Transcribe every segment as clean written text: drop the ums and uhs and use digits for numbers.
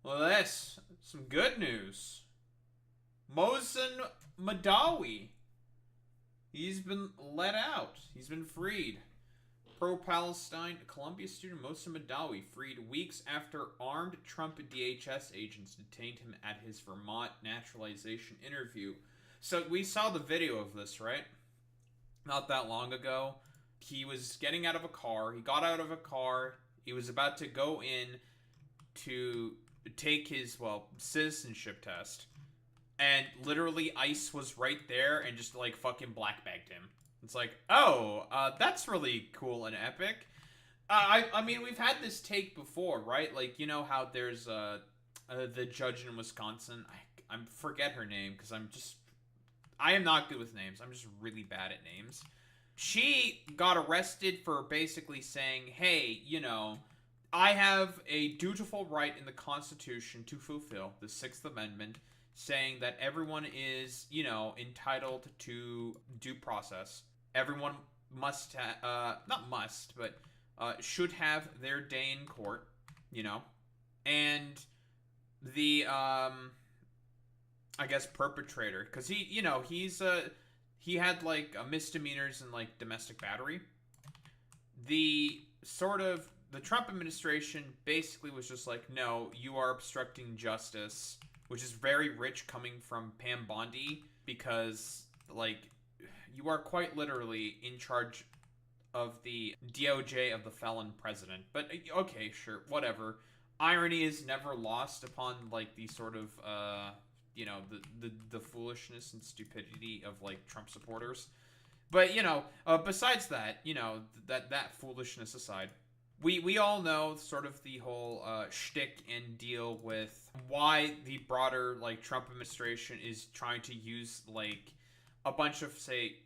Well, that's some good news. Mohsen Mahdawi. He's been let out. He's been freed. Pro-Palestine Columbia student Mohsen Mahdawi freed weeks after armed Trump DHS agents detained him at his Vermont naturalization interview. So we saw the video of this, right? Not that long ago. He was getting out of a car. He got out of a car. He was about to go in to take his, citizenship test. And literally ICE was right there and just like fucking black bagged him. It's like, oh, that's really cool and epic. I mean, we've had this take before, right? Like, you know how there's the judge in Wisconsin. I forget her name because I am not good with names. I'm just really bad at names. She got arrested for basically saying, hey, I have a dutiful right in the Constitution to fulfill the Sixth Amendment, saying that everyone is, entitled to due process. Everyone must, not must, but should have their day in court, and the, I guess, perpetrator, because he had, like, misdemeanors and, like, domestic battery. The Trump administration basically was just like, no, you are obstructing justice, which is very rich coming from Pam Bondi, because, like, you are quite literally in charge of the DOJ of the felon president. But, okay, sure, whatever. Irony is never lost upon, like, the sort of, the foolishness and stupidity of, like, Trump supporters. But, besides that, that foolishness aside, we all know sort of the whole shtick and deal with why the broader, like, Trump administration is trying to use, like, a bunch of, say,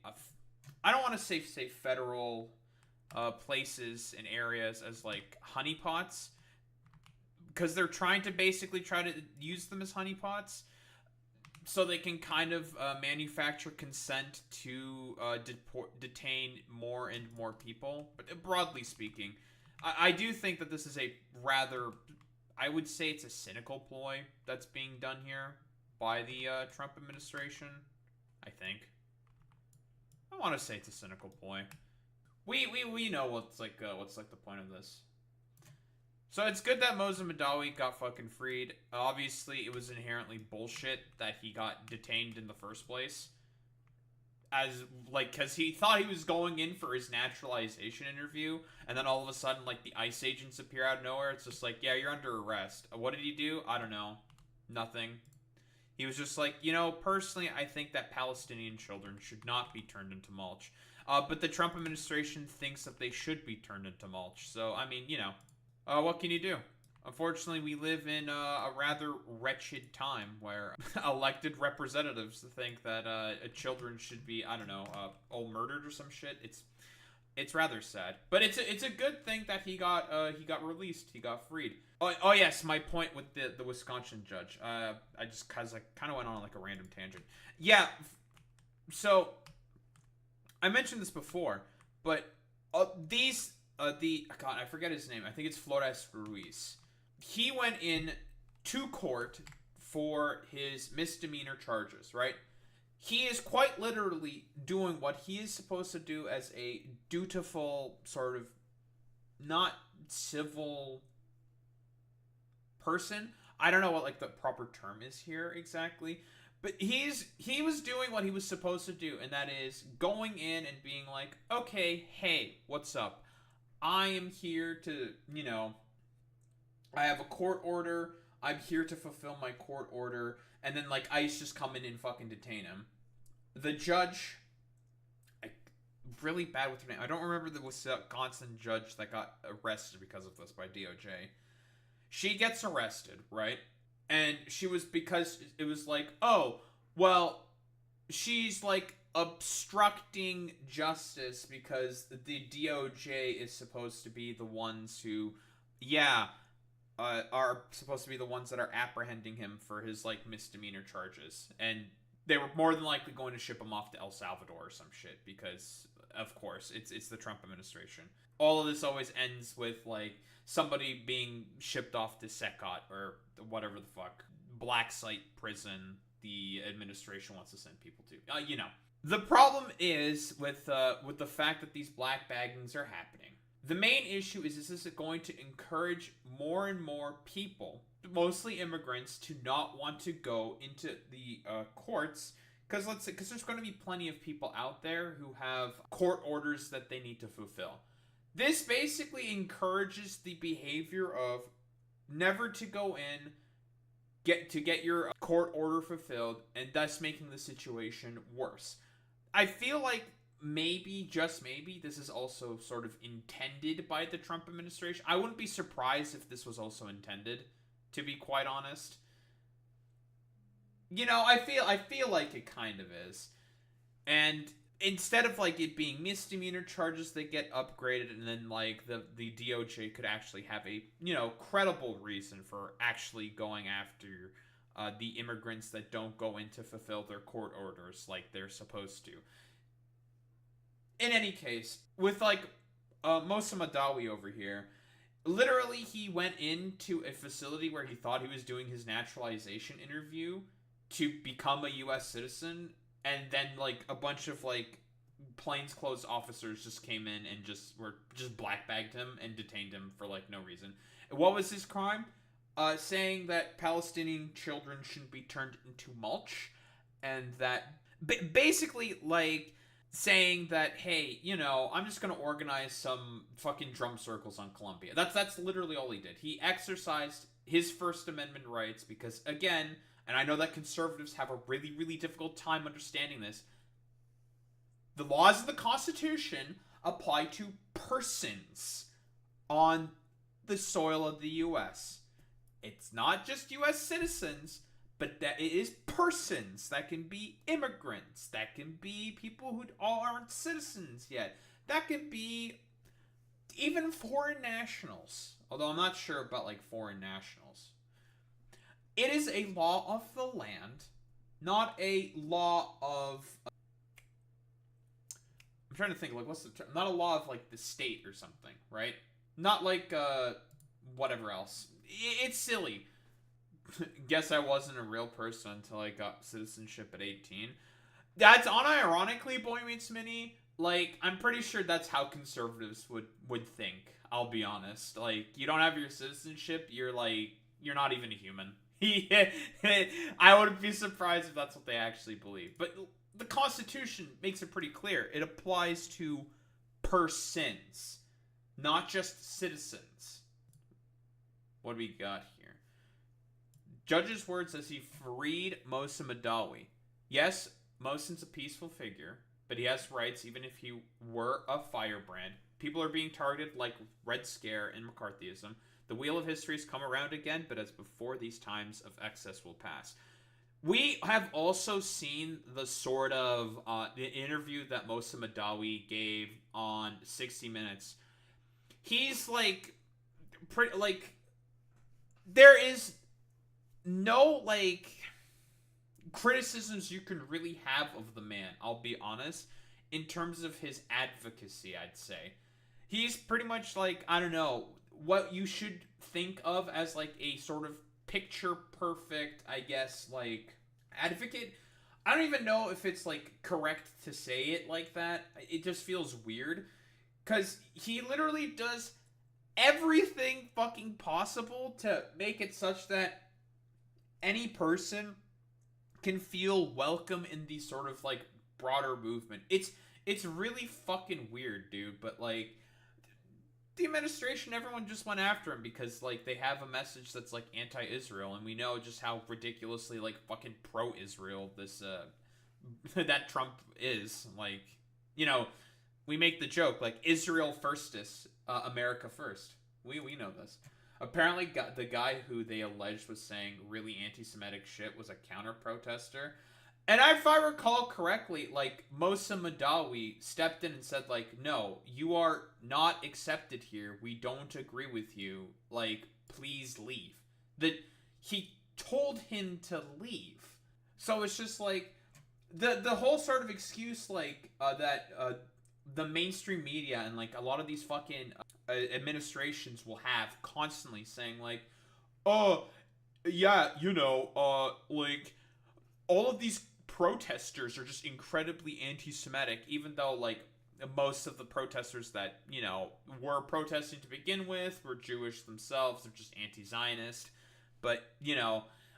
I don't want to say federal places and areas as, like, honeypots, because they're trying to basically try to use them as honeypots so they can kind of manufacture consent to detain more and more people. But broadly speaking, I do think that this is a rather, I would say it's a cynical ploy that's being done here by the Trump administration. I think. I want to say it's a cynical ploy. We know what's like the point of this. So it's good that Mohsen Mahdawi got fucking freed. Obviously, it was inherently bullshit that he got detained in the first place. Because he thought he was going in for his naturalization interview, and then all of a sudden, like, the ICE agents appear out of nowhere. It's just like, yeah, you're under arrest. What did he do? I don't know. Nothing. He was just like, personally, I think that Palestinian children should not be turned into mulch. But the Trump administration thinks that they should be turned into mulch. So, I mean, what can you do? Unfortunately, we live in a rather wretched time where elected representatives think that children should be, I don't know, all murdered or some shit. It's rather sad, but it's a good thing that he got released. He got freed. Oh yes, my point with the Wisconsin judge. I kind of went on like a random tangent. Yeah, so I mentioned this before, but God, I forget his name. I think it's Flores Ruiz. He went in to court for his misdemeanor charges, right? He is quite literally doing what he is supposed to do as a dutiful, sort of, not civil person. I don't know what, like, the proper term is here exactly. But he was doing what he was supposed to do, and that is going in and being like, okay, hey, what's up? I am here to, I have a court order. I'm here to fulfill my court order. And then, like, ICE just come in and fucking detain him. The judge, really bad with her name. I don't remember the Wisconsin judge that got arrested because of this by DOJ. She gets arrested, right? And because it was like, oh, well, she's, like, obstructing justice because the DOJ is supposed to be the ones who, are supposed to be the ones that are apprehending him for his, like, misdemeanor charges. And they were more than likely going to ship him off to El Salvador or some shit because of course, it's the Trump administration. All of this always ends with like somebody being shipped off to Secot or whatever the fuck black site prison the administration wants to send people to. The problem is with the fact that these black baggings are happening. The main issue is this going to encourage more and more people, mostly immigrants, to not want to go into the courts because there's going to be plenty of people out there who have court orders that they need to fulfill. This basically encourages the behavior of never to go in, get your court order fulfilled, and thus making the situation worse. I feel like maybe, just maybe, this is also sort of intended by the Trump administration. I wouldn't be surprised if this was also intended, to be quite honest. I feel like it kind of is. And instead of like it being misdemeanor charges that get upgraded, and then like the DOJ could actually have a credible reason for actually going after the immigrants that don't go in to fulfill their court orders like they're supposed to. In any case, with like Mohsen Mahdawi over here, literally he went into a facility where he thought he was doing his naturalization interview to become a U.S. citizen, and then like a bunch of like plainclothes officers just came in and just black bagged him and detained him for like no reason. What was his crime? Saying that Palestinian children shouldn't be turned into mulch, and that basically like saying that, hey, I'm just gonna organize some fucking drum circles on Columbia. That's literally all he did. He exercised his First Amendment rights because, again, and I know that conservatives have a really, really difficult time understanding this, the laws of the Constitution apply to persons on the soil of the U.S. It's not just U.S. citizens, but that it is persons. That can be immigrants. That can be people who aren't citizens yet. That can be even foreign nationals. Although I'm not sure about like foreign nationals. It is a law of the land, not a law of... I'm trying to think, like, what's the term? Not a law of, like, the state or something, right? Not like, whatever else. It's silly. Guess I wasn't a real person until I got citizenship at 18. That's unironically, Boy Meets Mini. Like, I'm pretty sure that's how conservatives would think. I'll be honest. Like, you don't have your citizenship, you're not even a human. I wouldn't be surprised if that's what they actually believe. But the Constitution makes it pretty clear. It applies to persons, not just citizens. What do we got here? Judge's word says he freed Mohsen Mahdawi. Yes, Mohsen's a peaceful figure, but he has rights even if he were a firebrand. People are being targeted like Red Scare and McCarthyism. The wheel of history has come around again, but as before, these times of excess will pass. We have also seen the sort of the interview that Mohsen Mahdawi gave on 60 Minutes. He's like, pretty like, there is no like criticisms you can really have of the man, I'll be honest, in terms of his advocacy, I'd say. He's pretty much like, I don't know, what you should think of as like a sort of picture perfect, I guess, like advocate. I don't even know if it's like correct to say it like that. It just feels weird because he literally does everything fucking possible to make it such that any person can feel welcome in the sort of like broader movement. It's really fucking weird, dude, but like the administration, everyone just went after him because like they have a message that's like anti-Israel, and we know just how ridiculously like fucking pro-Israel this that Trump is. Like, we make the joke like Israel firstis, America first. We know this. Apparently, the guy who they alleged was saying really anti-Semitic shit was a counter-protester. And if I recall correctly, like, Mohsen Mahdawi stepped in and said, like, no, you are not accepted here. We don't agree with you. Like, please leave. That he told him to leave. So it's just like, the whole sort of excuse, like, that the mainstream media and like a lot of these fucking administrations will have constantly saying like, oh yeah, like all of these protesters are just incredibly anti-Semitic, even though like most of the protesters that were protesting to begin with were Jewish themselves. They're just anti-Zionist, but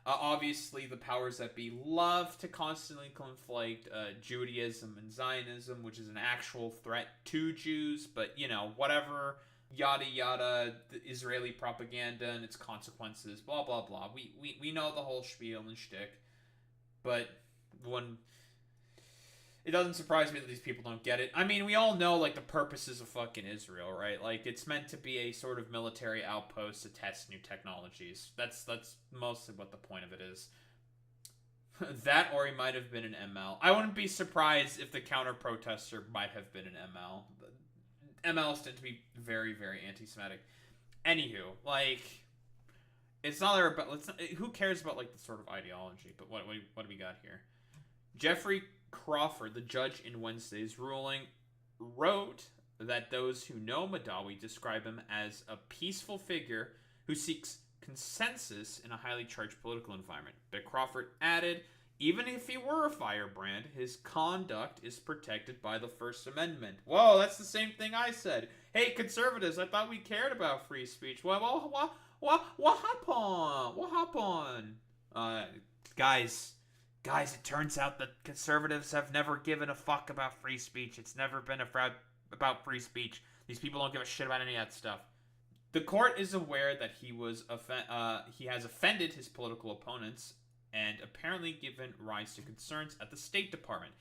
obviously the powers that be love to constantly conflate Judaism and Zionism, which is an actual threat to Jews. But whatever, yada yada, the Israeli propaganda and its consequences, blah blah blah. We know the whole spiel and shtick, but when it doesn't surprise me that these people don't get it. I mean, we all know like the purposes of fucking Israel, right? Like it's meant to be a sort of military outpost to test new technologies. That's mostly what the point of it is. That, or he might have been an ML. I wouldn't be surprised if the counter protester might have been an ML. MLs tend to be very, very anti-Semitic. Anywho, like, it's not about. Who cares about like the sort of ideology? But what do we got here? Jeffrey Crawford, the judge in Wednesday's ruling, wrote that those who know Mahdawi describe him as a peaceful figure who seeks consensus in a highly charged political environment. But Crawford added, even if he were a firebrand, his conduct is protected by the First Amendment. Whoa, that's the same thing I said. Hey, conservatives, I thought we cared about free speech. What happened? What happened? Guys, it turns out that conservatives have never given a fuck about free speech. It's never been about free speech. These people don't give a shit about any of that stuff. The court is aware that he has offended his political opponents and apparently given rise to concerns at the State Department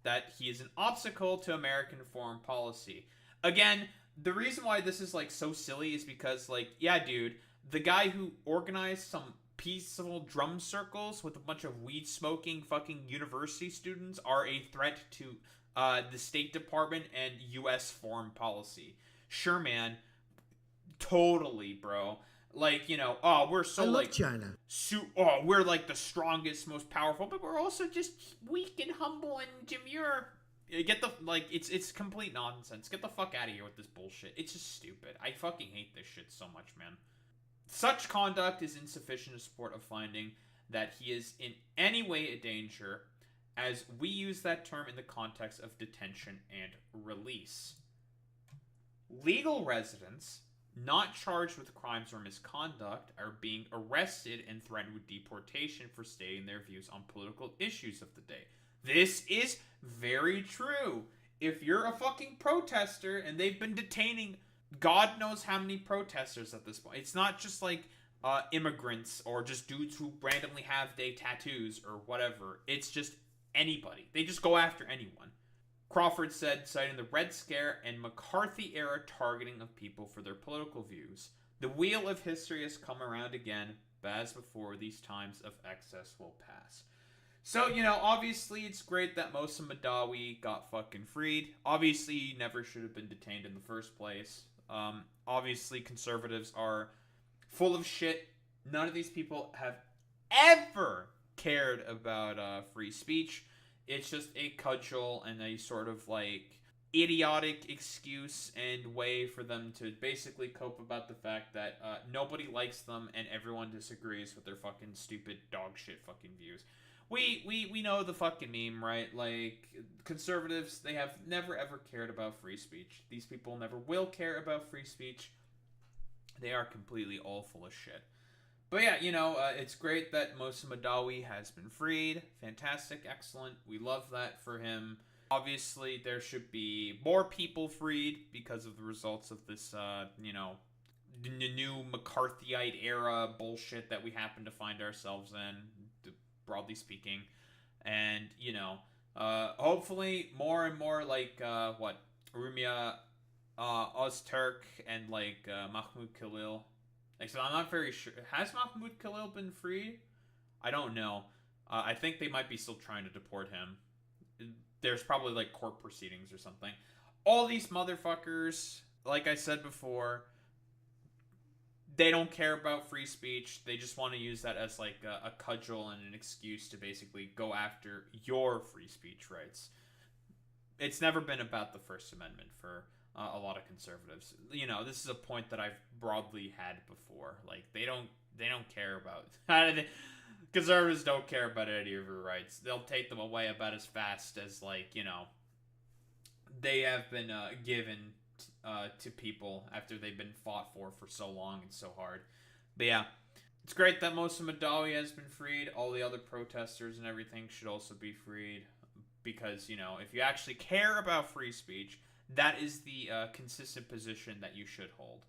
that he is an obstacle to American foreign policy. Again, the reason why this is like so silly is because like, yeah, dude, the guy who organized some peaceful drum circles with a bunch of weed smoking fucking university students are a threat to the State Department and U.S. foreign policy. Sure, man. Totally, bro. Like, we're so like China. We're like the strongest, most powerful, but we're also just weak and humble and demure. Get the it's complete nonsense. Get the fuck out of here with this bullshit. It's just stupid. I fucking hate this shit so much, man. Such conduct is insufficient to support a finding that he is in any way a danger, as we use that term in the context of detention and release. Legal residents not charged with crimes or misconduct are being arrested and threatened with deportation for stating their views on political issues of the day. This is very true. If you're a fucking protester and they've been detaining God knows how many protesters at this point. It's not just like immigrants or just dudes who randomly have day tattoos or whatever. It's just anybody. They just go after anyone. Crawford said, citing the Red Scare and McCarthy-era targeting of people for their political views. The wheel of history has come around again, but as before, these times of excess will pass. So, obviously it's great that Mohsen Mahdawi got fucking freed. Obviously, he never should have been detained in the first place. Obviously, conservatives are full of shit. None of these people have ever cared about free speech. It's just a cudgel and a sort of like idiotic excuse and way for them to basically cope about the fact that nobody likes them and everyone disagrees with their fucking stupid dog shit fucking views. We know the fucking meme, right? Like, conservatives, they have never ever cared about free speech. These people never will care about free speech. They are completely all full of shit. But yeah, it's great that Mohsen Mahdawi has been freed. Fantastic, excellent. We love that for him. Obviously, there should be more people freed because of the results of this, new McCarthyite era bullshit that we happen to find ourselves in, broadly speaking. And, hopefully more and more like, Rumia Ozturk and like Mahmoud Khalil. Like, so I'm not very sure. Has Mahmoud Khalil been freed? I don't know. I think they might be still trying to deport him. There's probably like court proceedings or something. All these motherfuckers, like I said before, they don't care about free speech. They just want to use that as like a cudgel and an excuse to basically go after your free speech rights. it's never been about the First Amendment for a lot of conservatives. You know, this is a point that I've broadly had before. Like they don't care about conservatives don't care about any of your rights. They'll take them away about as fast as they have been given to people after they've been fought for so long and so hard. But yeah, it's great that Mohsen Mahdawi has been freed. All the other protesters and everything should also be freed because, if you actually care about free speech, that is the consistent position that you should hold.